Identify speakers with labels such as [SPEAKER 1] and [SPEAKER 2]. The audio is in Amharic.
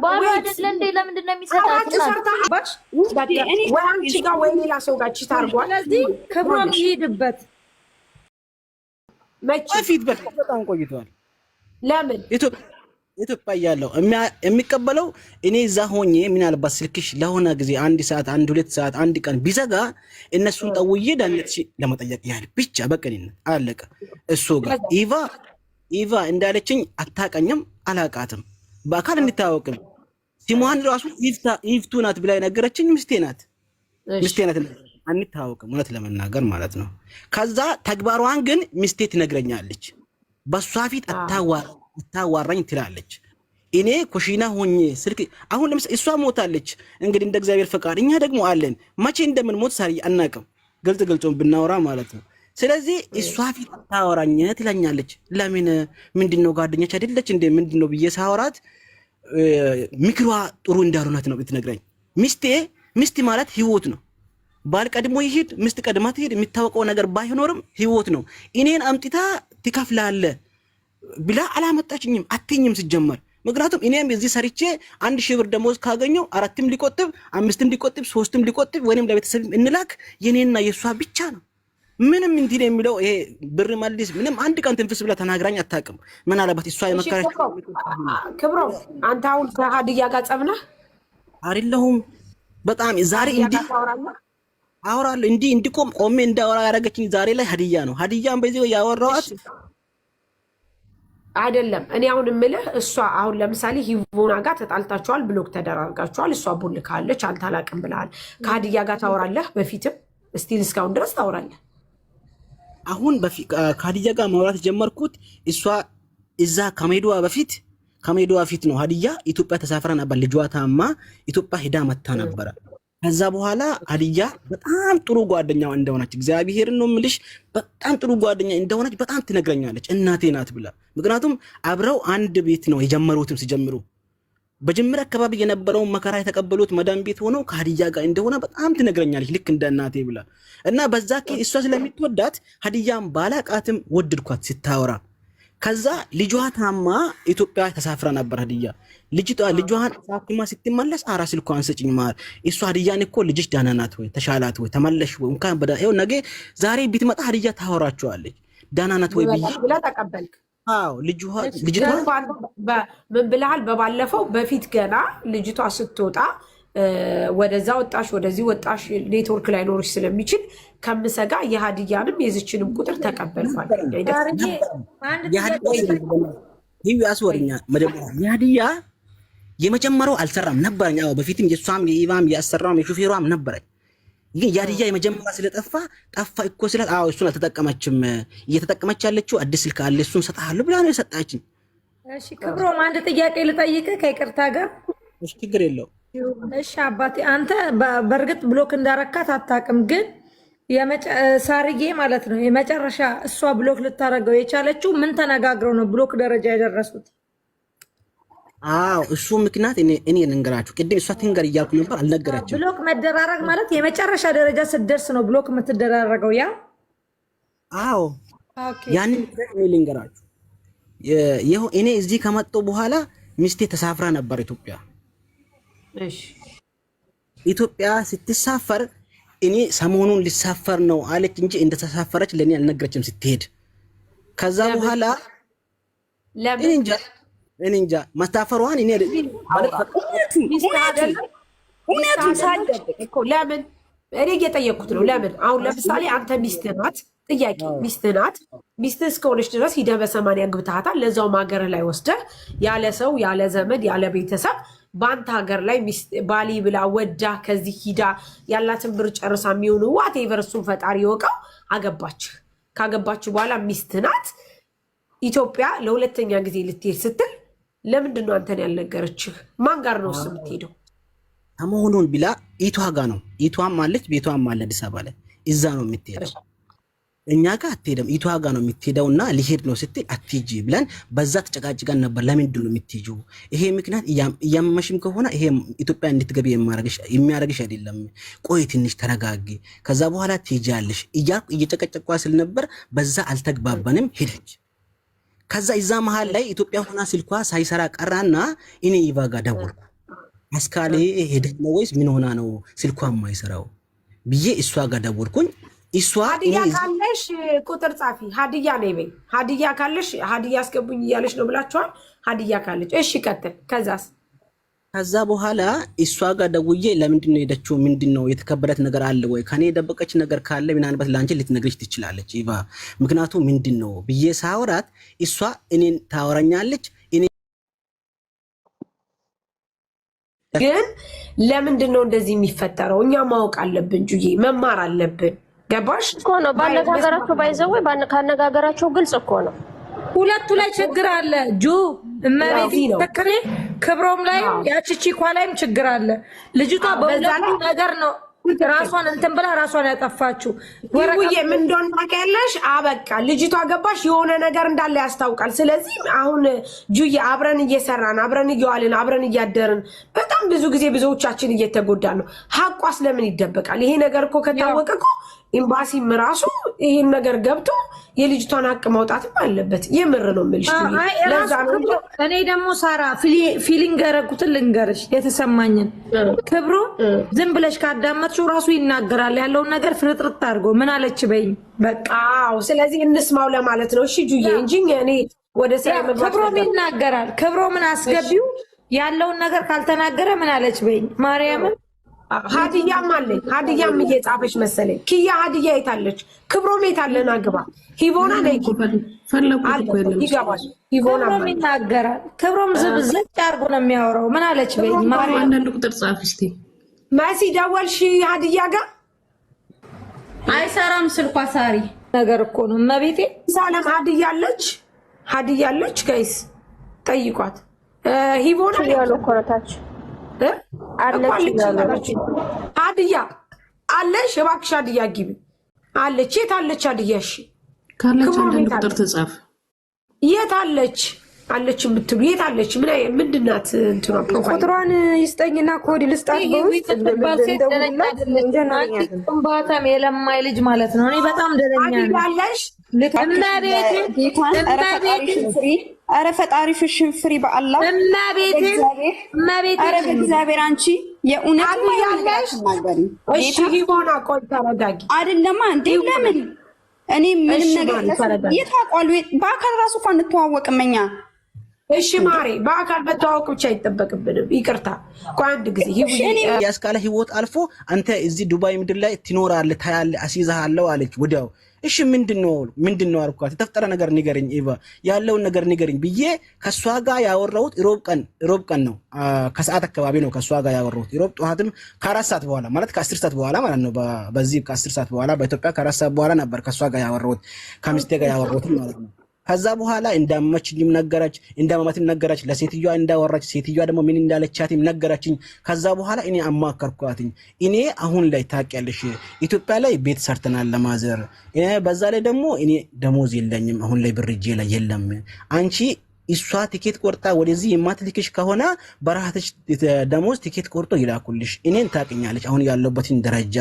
[SPEAKER 1] ባሏ አይደለ እንዴ? ለምንድን ነው የሚሰጣት?
[SPEAKER 2] ባሽ ወይ አንቺ ጋር ወይ ሌላ ሰው ጋር ቺት አድርጓል።
[SPEAKER 3] ስለዚህ ክብሮም ይሄድበት
[SPEAKER 2] መቼ
[SPEAKER 4] በፊት በጣም ቆይቷል።
[SPEAKER 2] ለምን
[SPEAKER 4] ኢትዮጵያ ያለው የሚቀበለው እኔ እዛ ሆኜ ምናልባት ስልክሽ ለሆነ ጊዜ አንድ ሰዓት አንድ ሁለት ሰዓት አንድ ቀን ቢዘጋ እነሱን ጠውዬ ዳንetሽ ለመጠየቅ ያህል ብቻ በቀኝነት አለቀ። እሱ ጋር ኢቫ እንዳለችኝ አታቀኝም አላቃትም በአካል እንታወቅም። ሲሞሃን ራሱ ኢፍቱ ናት ብላ ነገረችኝ። ምስቴ ናት አንታወቅም እውነት ለመናገር ማለት ነው። ከዛ ተግባሯን ግን ምስቴ ትነግረኛለች። በሷ ፊት አታዋራኝ ትላለች። እኔ ኩሽና ሆኜ ስልክ አሁን ለምሳሌ እሷ ሞታለች እንግዲህ እንደ እግዚአብሔር ፈቃድ እኛ ደግሞ አለን። መቼ እንደምንሞት ሳሪ አናውቅም። ግልጽ ብናወራ ማለት ነው። ስለዚህ እሷ ፊት አታወራኝ ትለኛለች። ለምን ምንድነው ጓደኛች አይደለች እንዴ ምንድነው ብዬ ሳወራት ምክሯ ጥሩ እንዳልሆነት ነው ብትነግረኝ። ሚስት ማለት ህይወት ነው። ባል ቀድሞ ይሄድ ሚስት ቀድማ ትሄድ የሚታወቀው ነገር ባይኖርም ህይወት ነው። እኔን አምጥታ ትከፍላለ ብላ አላመጣችኝም አትኝም ሲጀመር። ምክንያቱም እኔም እዚህ ሰርቼ 1000 ብር ደሞዝ ካገኘው 4ም ሊቆጥብ 5ም ሊቆጥብ 3ም ሊቆጥብ ወይንም ለቤተሰብ እንላክ የኔና የሷ ብቻ ነው። ምንም እንትን የሚለው ይሄ ብር መልስ ምንም አንድ ቀን ትንፍስ ብላ ተናግራኝ አታውቅም። ምን አለባት እሷ የመከረች
[SPEAKER 2] ክብሮ አንተ አሁን ከሀዲያ ጋር ጸብና አይደለሁም።
[SPEAKER 4] በጣም ዛሬ እንዲህ አወራለሁ እንዲቆም ቆሜ እንዳወራ ያደረገችኝ ዛሬ ላይ ሀዲያ ነው። ሀዲያን በዚህ ያወራዋት
[SPEAKER 2] አይደለም። እኔ አሁን እምልህ እሷ አሁን ለምሳሌ ሂቮና ጋር ተጣልታችኋል፣ ብሎክ ተደራርጋችኋል። እሷ ቡል ካለች አንተ አላቅም ብለሃል። ከሀዲያ ጋር ታወራለህ? በፊትም ስቲል እስካሁን ድረስ ታወራለህ?
[SPEAKER 4] አሁን ከሀዲያ ጋር ማውራት ጀመርኩት። እሷ እዛ ከመሄዷ በፊት ነው ሀዲያ ኢትዮጵያ ተሳፍራ ነበር። ልጇ ታማ ኢትዮጵያ ሄዳ መታ ነበረ። ከዛ በኋላ ሀዲያ በጣም ጥሩ ጓደኛዋ እንደሆነች እግዚአብሔርን ነው የምልሽ፣ በጣም ጥሩ ጓደኛ እንደሆነች በጣም ትነግረኛለች። እናቴ ናት ብላ ምክንያቱም አብረው አንድ ቤት ነው የጀመሩትም ሲጀምሩ በጅምር አካባቢ የነበረውን መከራ የተቀበሉት መዳም ቤት ሆነው ከሀዲያ ጋር እንደሆነ በጣም ትነግረኛለች ልክ እንደ እናቴ ብላ እና በዛ እሷ ስለምትወዳት ሀዲያን ባላቃትም ወድድኳት ስታወራ። ከዛ ልጇ ታማ ኢትዮጵያ ተሳፍራ ነበር ሀዲያ። ልጇን ታክማ ስትመለስ አራ ስልኳን ሰጭኝ ማር እሷ ሀዲያን እኮ ልጅሽ ደህና ናት ወይ ተሻላት ወይ ተመለሽ ወይ እንኳን ይኸው ነገ ዛሬ ቢትመጣ ሀዲያ ታወራቸዋለች። ደህና ናት ወይ
[SPEAKER 2] ብላ ተቀበልክ?
[SPEAKER 4] አዎ ልጅቷ
[SPEAKER 2] ምን ብለሃል? በባለፈው በፊት ገና ልጅቷ ስትወጣ ወደዛ ወጣሽ ወደዚህ ወጣሽ ኔትወርክ ላይ ኖርሽ ስለሚችል ከምሰጋ የሀዲያንም የዝችንም ቁጥር ተቀበልኳል።
[SPEAKER 4] የሀዲያ የመጀመሪያው አልሰራም ነበረኝ። አዎ በፊትም የሷም የኢቫም ያሰራም የሹፌሯም ነበረኝ። ግን የሀዲያ የመጀመሪያ ስለጠፋ እኮ ስላት አዎ እሱን አልተጠቀመችም። እየተጠቀመች ያለችው አዲስ ስልክ አለ እሱን ሰጣለሁ ብላ ነው የሰጣችኝ።
[SPEAKER 3] እሺ ክብሮም አንድ ጥያቄ ልጠይቅህ ከይቅርታ ጋር።
[SPEAKER 4] እሺ ችግር የለው።
[SPEAKER 3] እሺ አባቴ አንተ በእርግጥ ብሎክ እንዳረካት አታውቅም፣ ግን ሳርዬ ማለት ነው የመጨረሻ እሷ ብሎክ ልታረገው የቻለችው ምን ተነጋግረው ነው ብሎክ ደረጃ የደረሱት?
[SPEAKER 4] አዎ እሱ ምክንያት እኔ ልንገራችሁ። ቅድም እሷ ትንገር እያልኩ ነበር አልነገረችም።
[SPEAKER 3] ብሎክ መደራረግ ማለት የመጨረሻ ደረጃ ስትደርስ ነው ብሎክ የምትደራረገው። ያ
[SPEAKER 4] አዎ ያንን እኔ ልንገራችሁ። እኔ እዚህ ከመጣሁ በኋላ ሚስቴ ተሳፍራ ነበር ኢትዮጵያ።
[SPEAKER 2] እሺ
[SPEAKER 4] ኢትዮጵያ ስትሳፈር እኔ ሰሞኑን ሊሳፈር ነው አለች እንጂ እንደተሳፈረች ለኔ አልነገረችም ስትሄድ። ከዛ በኋላ እኔ እንጃ ማስታፈሯን እኔ
[SPEAKER 2] ለምን እኔ እየጠየቅኩት ነው። ለምን አሁን ለምሳሌ አንተ ሚስትህ ናት፣ ጥያቄ ሚስትህ ናት። ሚስትህ እስከሆነች ድረስ ሂደህ በ80 ግብተሃታል። ለዛውም ሀገር ላይ ወስደህ ያለ ሰው ያለ ዘመድ ያለ ቤተሰብ በአንተ ሀገር ላይ ባሊ ብላ ወዳ ከዚህ ሂዳ ያላትን ብር ጨርሳ የሚሆኑ ዋቴቨር እሱን ፈጣሪ ይወቀው አገባችህ። ካገባችሁ በኋላ ሚስትህ ናት። ኢትዮጵያ ለሁለተኛ ጊዜ ልትሄድ ስትል ለምንድን ነው አንተን ያልነገረችህ? ማን ጋር ነው እሱ የምትሄደው?
[SPEAKER 4] ሰሞኑን ቢላ ኢቷ ጋር ነው። ኢቷም አለች ቤቷም አለ አዲስ አበባ ላይ እዛ ነው የምትሄደው። እኛ ጋር አትሄድም። ኢቷ ጋር ነው የምትሄደውና ሊሄድ ነው ስትል አትሂጂ ብለን በዛ ተጨቃጭቀን ነበር። ለምንድን ነው የምትሄጂው? ይሄ ምክንያት እያመመሽም ከሆነ ይሄ ኢትዮጵያ እንድትገቢ የሚያደርግሽ አይደለም። ቆይ ትንሽ ተረጋጊ፣ ከዛ በኋላ ትሄጃለሽ እያልኩ እየጨቀጨቋ ስለነበር በዛ አልተግባባንም። ሄደች። ከዛ እዛ መሃል ላይ ኢትዮጵያ ሆና ስልኳ ሳይሰራ ቀራና እኔ ኢቫ ጋር ደወልኩ። አስካሌ ሄደህ ነው ወይስ ምን ሆና ነው ስልኳ የማይሰራው ብዬ እሷ ጋር ደወልኩኝ። እሷ
[SPEAKER 2] ሀዲያ ካለሽ ቁጥር ጻፊ፣ ሀዲያ ነይ በይ። ሀዲያ ካለሽ ሀዲያ አስገቡኝ እያለሽ ነው ብላችኋል። ሀዲያ ካለች እሺ ቀጥል። ከዛ በኋላ እሷ ጋር ደውዬ ለምንድን ነው ሄደችው? ምንድን ነው የተከበረት ነገር አለ ወይ? ከኔ የደበቀች ነገር ካለ ምናልባት ላንቺ ልትነግርሽ ትችላለች ኢቫ። ምክንያቱም ምንድን ነው ብዬ ሳወራት እሷ እኔን ታወራኛለች። ግን ለምንድን ነው እንደዚህ የሚፈጠረው? እኛ ማወቅ አለብን ጁዬ፣ መማር አለብን። ገባሽ
[SPEAKER 5] እኮ ነው። ባነጋገራቸው ባይዘው ካነጋገራቸው ግልጽ እኮ ነው።
[SPEAKER 3] ሁለቱ ላይ ችግር አለ ጁ እመቤት ተከሬ ክብሮም ላይ ያቺቺኳ ላይም ችግር አለ። ልጅቷ በሁለቱ ነገር ነው ራሷን እንትን ብላ ራሷን ያጠፋችው።
[SPEAKER 2] ወረቀት ምን እንደሆነ ታውቂያለሽ? አበቃ ልጅቷ ገባሽ የሆነ ነገር እንዳለ ያስታውቃል። ስለዚህ አሁን ጁዬ አብረን እየሰራን አብረን እየዋልን አብረን እያደርን በጣም ብዙ ጊዜ ብዙዎቻችን እየተጎዳን ነው። ሀቋስ ለምን ይደበቃል? ይሄ ነገር እኮ ከታወቀ እኮ ኤምባሲም ራሱ ይሄን ነገር ገብቶ የልጅቷን ሀቅ ማውጣትም አለበት። የምር ነው የምልሽ። ለዛ ነው
[SPEAKER 3] እኔ ደግሞ ሳራ ፊሊንግ ያረኩትን ልንገርሽ የተሰማኝን። ክብሩ ዝም ብለሽ ካዳመጥሽው ራሱ ይናገራል ያለውን ነገር ፍርጥርጥ አድርጎ ምን አለች በይኝ በቃ።
[SPEAKER 2] አዎ ስለዚህ እንስማው ለማለት ነው። እሺ ጁዬ እንጂ እኔ ወደ ስራ መግባት
[SPEAKER 3] ክብሮም ይናገራል። ክብሮምን አስገቢው ያለውን ነገር ካልተናገረ ምን አለች በይኝ ማርያምን።
[SPEAKER 2] ሀዲያም አለኝ። ሀዲያም እየጻፈች መሰለኝ። ኪያ ሀዲያ የታለች? ክብሮም የታለና ግባ። ሂቦና ነይ ይገባል። ሂቦና
[SPEAKER 3] ይናገራል። ክብሮም ዝብዝቅ አድርጎ ነው የሚያወራው። ምን አለች በይኝ ማርያም።
[SPEAKER 6] አንዳንድ ቁጥር ጻፍ እስቲ።
[SPEAKER 2] መሲ ደወልሽ ሀዲያ ጋር?
[SPEAKER 3] አይሰራም ስልኳ። ሳሪ ነገር እኮ ነው እመቤቴ።
[SPEAKER 2] ሳለም ሀዲያ አለች። ሀዲያ አለች። ጋይስ ጠይቋት። ሂቦና
[SPEAKER 5] ያለው እኮ ነው ታች
[SPEAKER 2] ሀዲያ አለሽ? እባክሽ ሀዲያ ግቢ አለች። የት አለች ሀዲያ? እሺ
[SPEAKER 6] ካለች አንዳንድ ቁጥር ትጻፍ።
[SPEAKER 2] የት አለች? አለች የምትሉ የት አለች? ምንድን ናት? እንትኗ
[SPEAKER 3] ቁጥሯን ይስጠኝና ኮድ ልስጣት። በውስጥ የለማይ ልጅ ማለት ነው። እኔ በጣም ደለኛ
[SPEAKER 2] አለሽ።
[SPEAKER 7] አረ ፈጣሪ ፍሽን ፍሪ በአላህ
[SPEAKER 3] እመቤቴ
[SPEAKER 7] አረ በእግዚአብሔር አንቺ የእውነት
[SPEAKER 2] ያለሽ እሺ ሂቦና ቆይ ተረጋጊ።
[SPEAKER 7] አይደለማ እንዴ ለምን እኔ ምንም ነገር የታቋሉ በአካል ራሱ እንኳን እንተዋወቅም እኛ።
[SPEAKER 2] እሺ ማሬ በአካል መተዋወቅ ብቻ አይጠበቅብንም። ይቅርታ ቆይ አንድ ጊዜ
[SPEAKER 4] ያስካለ ህይወት አልፎ አንተ እዚህ ዱባይ ምድር ላይ ትኖራለህ ታያለህ አስይዛለሁ አለች ወዲያው። እሺ ምንድነው አልኳት። የተፈጠረ ነገር ንገረኝ ኢቫ ያለውን ነገር ንገረኝ ብዬ ከሷ ጋር ያወራሁት ሮብ ቀን ነው። ከሰዓት አካባቢ ነው ከሷ ጋር ያወራሁት። ሮብ ጠዋትም ከ4 ሰዓት በኋላ ማለት ከ10 ሰዓት በኋላ ማለት ነው። በዚህ ከ10 ሰዓት በኋላ በኢትዮጵያ ከ4 ሰዓት በኋላ ነበር ከሷ ጋር ያወራሁት ከሚስቴ ጋር ያወራሁት ማለት ነው። ከዛ በኋላ እንዳመመችኝም ነገረች፣ እንዳመማትም ነገረች። ለሴትዮዋ እንዳወራች ሴትዮዋ ደግሞ ምን እንዳለቻትም ነገረችኝ። ከዛ በኋላ እኔ አማከርኳትኝ። እኔ አሁን ላይ ታውቂያለሽ ኢትዮጵያ ላይ ቤት ሰርተናል ለማዘር። በዛ ላይ ደግሞ እኔ ደሞዝ የለኝም አሁን ላይ ብር እጄ ላይ የለም። አንቺ እሷ ቲኬት ቆርጣ ወደዚህ የማትልክሽ ከሆነ በራህትሽ ደሞዝ ቲኬት ቆርጦ ይላኩልሽ። እኔን ታውቂኛለች አሁን ያለበትን ደረጃ